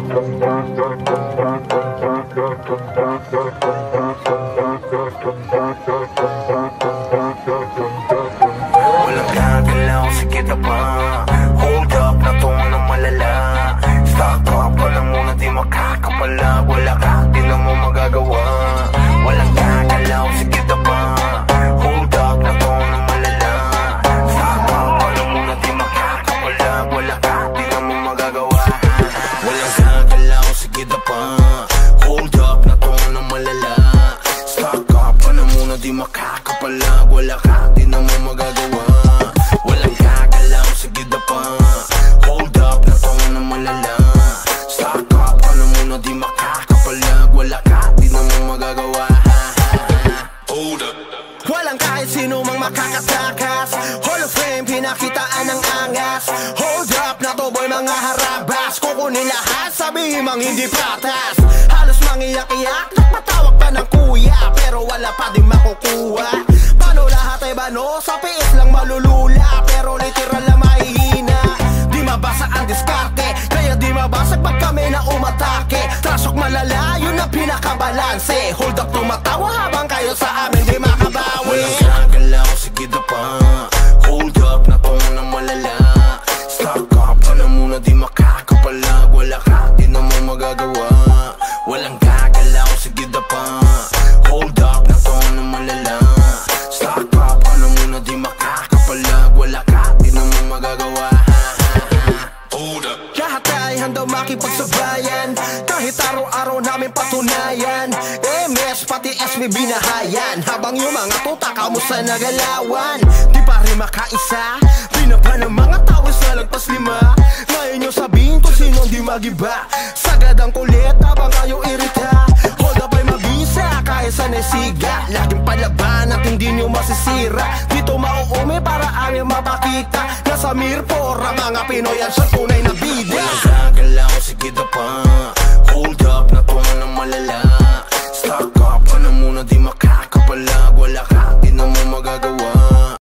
Walang gagalaw, sige na pa. Hold up na to ng malala. Stock up ka lang muna, di makakapala. Wala ka, di na mo magagawa. Walang gagalaw, sige na pa. Hold up na to ng malala. Stock up ka lang muna, di makakapala. Wala ka, di na mo magagawa. Walang gagalaw, sige na pa. Hold up na to ng malala. Stock up ka lang muna, di makakapala. Wala ka, di na mo magagawa. Walang gagalaw, sige na pa. Hold up na to ng malala. Stock up ka lang muna, di makakapalag. Wala ka, di na mo magagawa. Hold up. Walang kahit sino mang makakatakas. Hall of Fame, pinakitaan ng angas. Hold up na to boy, mga harabas. Kukunin lahat, sabihin mang hindi patas. Halos mangiyak-iyak, nagpatawag pa ng kuya, pero wala pa din makukuha. Paano lahat ay bano? Sa piis lang malulula, pero literal na mahihina. Di mabasa ang diskarte, kaya di mabasag pag kami na umatake. Trasok malala, yun ang pinakabalanse. Hold up, tumatawa habang kayo sa amin di makabawi. Walang gagalaw, sige na pa. Hold up na to ng malala. Stock up ka na muna, di makakapalag. Wala ka, di na mo magagawa. Walang gagalaw, sige na pa. Hold up na to ng malala. Stock up ka na muna, di makakapalag. Wala ka, di na mo magagawa. Hold up. Lahat ay handang makipagsabayan, kahit araw-araw namin patunayan. MS pati SB binahayan, habang yung mga tuta kamusta nagalawan. Di pa rin makaisa, binaba ng mga tao sa lagpas 5. Ngayon nyo sabihin kung sino di magiba. Sagad ang kulit habang kayo irita. Hold up ay mabisa kahit sa nesiga. Laging palaban at hindi nyo masisira. Dito mauumi para aming mapakita. Nasa Mirpor ang mga Pinoy at sa tunay na bida. Walang gagalaw, sige na pa. Hold up